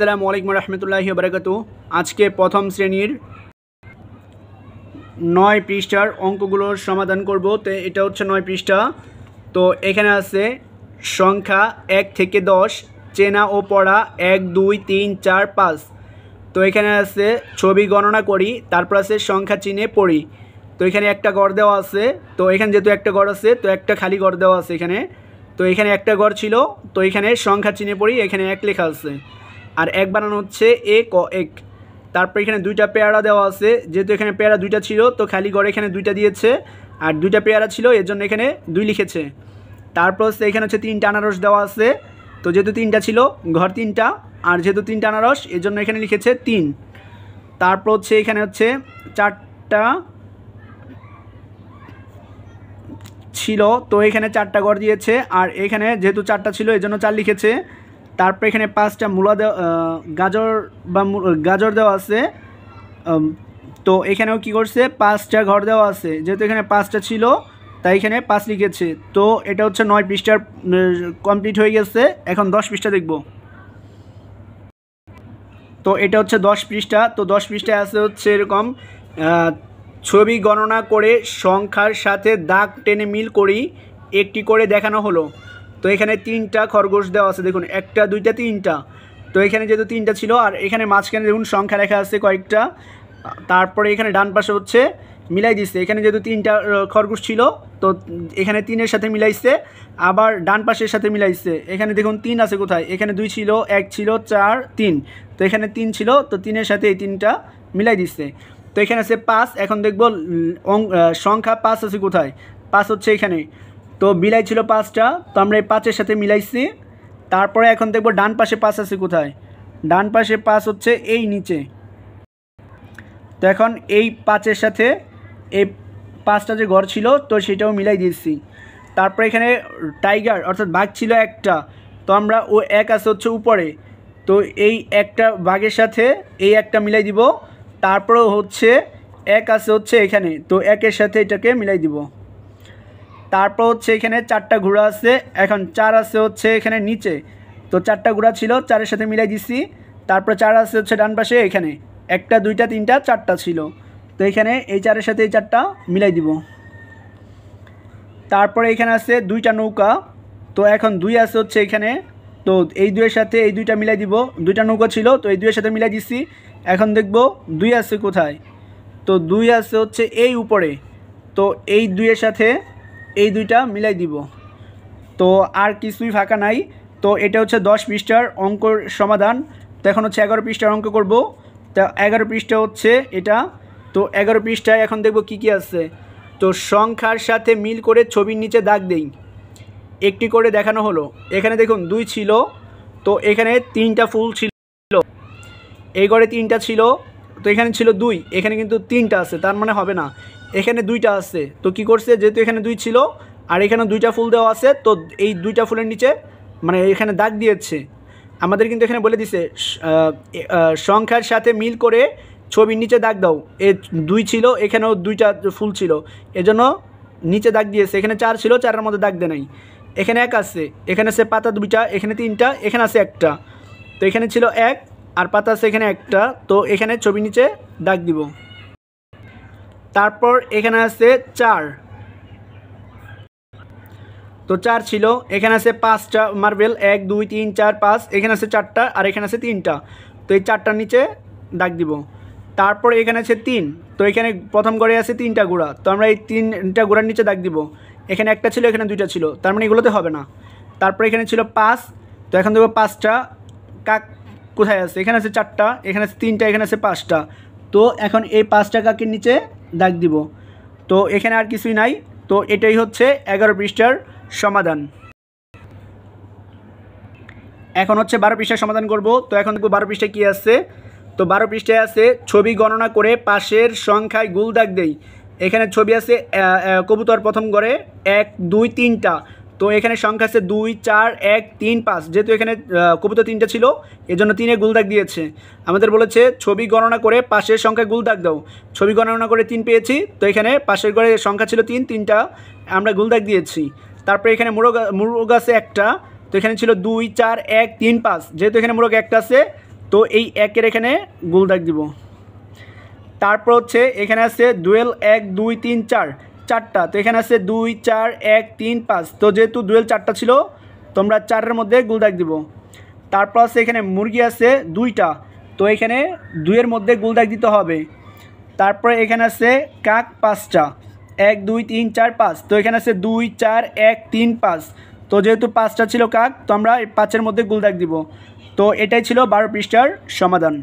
আসসালামু আলাইকুম রহমতুল্লাহি বারাকাতু। আজকে প্রথম শ্রেণীর 9 পৃষ্ঠার অঙ্কগুলোর সমাধান করব। তো এটা হচ্ছে 9 পৃষ্ঠা। তো এখানে আছে সংখ্যা 1 থেকে 10, চেনা ও পড়া 1 2 3 4 5। তো এখানে আছে ছবি গণনা করি, তারপর আছে সংখ্যা চিনে পড়ি। তো এখানে একটা গড় দেওয়া আছে। তো এখানে যেহেতু একটা গড় আছে, তো একটা খালি গড় দেওয়া আছে এখানে। তো এখানে একটা গড় ছিল, তো এখানে সংখ্যা চিনে পড়ি, এখানে 1 লেখা আছে। আর 1 বানানো হচ্ছে এক ও এক। তারপর এখানে দুইটা পেয়ারা দেওয়া আছে, যেহেতু এখানে পেয়ারা দুইটা ছিল, তো খালি গড় এখানে দুইটা দিয়েছে, আর দুইটা পেয়ারা ছিল এর জন্য এখানে 2 লিখেছে। তারপর হচ্ছে এখানে হচ্ছে 3টা আনারস দেওয়া আছে। তো যেহেতু 3টা ছিল, ঘর 3টা, আর যেহেতু 3টা আনারস এর জন্য এখানে লিখেছে 3। তারপর হচ্ছে এখানে হচ্ছে 4টা ছিল, তো এখানে 4টা গড় দিয়েছে, আর এখানে যেহেতু 4টা ছিল এই জন্য 4 লিখেছে। তারপর এখানে 5টা মূলা দেওয়া, গাজর দেওয়া আছে। তো এখানেও কি করছে, 5টা ঘর দেওয়া আছে, যেহেতু এখানে 5টা ছিল তাই এখানে 5 লিখেছে। তো এটা হচ্ছে 9 পৃষ্ঠার কমপ্লিট হয়ে গেছে। এখন 10 পৃষ্ঠা দেখব। তো এটা হচ্ছে 10 পৃষ্ঠা। তো 10 পৃষ্ঠায় আছে হচ্ছে এরকম, ছবি গণনা করে সংখ্যার সাথে দাগ টেনে মিল করি, একটি করে দেখানো হলো। তো এখানে 3টা খরগোশ দেওয়া আছে, দেখুন 1টা 2টা 3টা। তো এখানে যেহেতু 3টা ছিল, আর এখানে মাঝখানে দেখুন সংখ্যা লেখা আছে কয়েকটা। তারপরে এখানে ডান পাশে হচ্ছে মিলাই দিচ্ছে, এখানে যেহেতু 3টা খরগোশ ছিল, তো এখানে 3-এর সাথে মিলাইছে, আবার ডান পাশের সাথে মিলাইছে। এখানে দেখুন 3 আছে কোথায়, এখানে 2 ছিল, 1 ছিল, 4 3। তো এখানে 3 ছিল, তো 3-এর সাথে এই 3টা মিলাই দিচ্ছে। তো এখানে আছে 5। এখন দেখব সংখ্যা 5 আছে কোথায়, 5 হচ্ছে এখানে। তো বিলাই ছিল 5টা, তো আমরা এই 5-এর সাথে মিলাইছি। তারপরে এখন দেখব ডান পাশে 5 আছে কোথায়, ডান পাশে 5 হচ্ছে এই নিচে। তো এখন এই 5-এর সাথে এই 5টা যে ঘর ছিল, তো সেটাও মিলাই দিয়েছি। তারপরে এখানে টাইগার অর্থাৎ বাঘ ছিল একটা, তো আমরা ও 1 আছে হচ্ছে উপরে, তো এই একটা বাঘের সাথে এই একটা মিলাই দিব। তারপরেও হচ্ছে 1 আছে হচ্ছে এখানে, তো 1-এর সাথে এটাকে মিলাই দিব। তারপর হচ্ছে এখানে 4টা ঘোড়া আছে, এখন 4 আছে হচ্ছে এখানে নিচে, তো 4টা ঘোড়া ছিল, 4-এর সাথে মিলাই দিছি। তারপর 4 আছে হচ্ছে ডান পাশে, এখানে 1টা 2টা 3টা 4টা ছিল, তো এখানে এই 4-এর সাথে এই 4টা মিলাই দিব। তারপরে এখানে আছে 2টা নৌকা, তো এখন 2 আছে হচ্ছে এখানে, তো এই 2-এর সাথে এই 2টা মিলাই দিব। 2টা নৌকা ছিল, তো এই 2-এর সাথে মিলাই দিছি। এখন দেখব 2 আছে কোথায়, তো 2 আছে হচ্ছে এই উপরে, তো এই 2-এর সাথে এই 2টা মিলাই দিব। তো আর কিছুই ফাঁকা নাই। তো এটা হচ্ছে 10 পৃষ্ঠার অঙ্কর সমাধান। তো এখন হচ্ছে 11 পৃষ্ঠার অঙ্ক করব। তো 11 পৃষ্ঠা হচ্ছে এটা। তো 11 পৃষ্ঠায় এখন দেখব কি কি আছে। তো সংখ্যার সাথে মিল করে ছবির নিচে দাগ দেই, একটি করে দেখানো হলো। এখানে দেখুন 2 ছিল, তো এখানে 3টা ফুল ছিল, এই ঘরে 3টা ছিল, তো এখানে ছিল 2, এখানে কিন্তু 3টা আছে, তার মানে হবে না, এখানে 2টা আছে। তো কি করছে, যেহেতু এখানে 2 ছিল আর এখানে 2টা ফুল দেওয়া আছে, তো এই 2টা ফুলের নিচে মানে এখানে দাগ দিয়েছে। আমাদের কিন্তু এখানে বলে দিছে সংখ্যার সাথে মিল করে ছবির নিচে দাগ দাও। এ 2 ছিল, এখানেও 2টা ফুল ছিল, এজন্য নিচে দাগ দিয়েছে। এখানে 4 ছিল, 4-এর মধ্যে দাগ দেয় নাই। এখানে 1 আছে, এখানে আছে পাতা 2টা, এখানে 3টা, এখানে আছে 1টা। তো এখানে ছিল 1 আর পাতা আছে এখানে 1টা, তো এখানে ছবির নিচে দাগ দিব। তারপর এখানে আছে 4, তো 4 ছিল, এখানে আছে 5টা মার্বেল, 1 2 3 4 5, এখানে আছে 4টা আর এখানে আছে 3টা, তো এই 4টার নিচে দাগ দিব। তারপর এখানে আছে 3, তো এখানে প্রথম ঘরে আছে 3টা ঘোড়া, তো আমরা এই 3টা ঘোড়ার নিচে দাগ দিব। এখানে 1টা ছিল, এখানে 2টা ছিল, তার মানে এগুলোতে হবে না। তারপর এখানে ছিল 5, তো এখন দেখব 5টা কাক কোথায় আছে, এখানে আছে 4টা, এখানে আছে 3টা, এখানে আছে 5টা, তো এখন এই 5টা কাকের নিচে দাগ দিব। তো এখানে আর কিছুই নাই। তো এটাই হচ্ছে 11 পৃষ্ঠার সমাধান। এখন হচ্ছে 12 পৃষ্ঠার সমাধান করব। তো এখন দেখব 12 পৃষ্ঠায় কী আছে। তো 12 পৃষ্ঠায় আছে ছবি গণনা করে পাশের সংখ্যায় গুল দাগ দেই। এখানে ছবি আছে কবুতর প্রথম ঘরে 1 2 3টা, তো এখানে সংখ্যা আছে 2 4 1 3 5, যেহেতু এখানে কবুতর 3টা ছিল এজন্য 3-এ গুল দাগ দিয়েছে। আমাদের বলেছে ছবি গণনা করে পাশের সংখ্যায় গুল দাগ দাও। ছবি গণনা করে 3 পেয়েছি, তো এখানে পাশের ঘরে সংখ্যা ছিল 3, 3টা আমরা গুল দাগ দিয়েছি। তারপরে এখানে মোরগ আছে একটা, তো এখানে ছিল 2 4 1 3 5, যেহেতু এখানে মোরগ একটা আছে তো এই একের এখানে গোল দাগ দিব। তারপর হচ্ছে এখানে আছে ডুয়েল 1 2 3 4 চারটা, তো এখানে আছে 2 4 1 3 5, তো যেহেতু ডুয়েল 4টা ছিল তোমরা 4-এর মধ্যে গোল দাগ দিব। তারপর আছে এখানে মুরগি আছে 2টা, তো এখানে 2-এর মধ্যে গোল দাগ দিতে হবে। তারপরে এখানে আছে কাক 5টা, 1 2 3 4 5, তো এখানে আছে 2 4 1 3 5, তো যেহেতু 5টা ছিল কাক তো আমরা এই 5-এর মধ্যে গোল দাগ দিব। তো এটাই ছিল 12 পৃষ্ঠার সমাধান।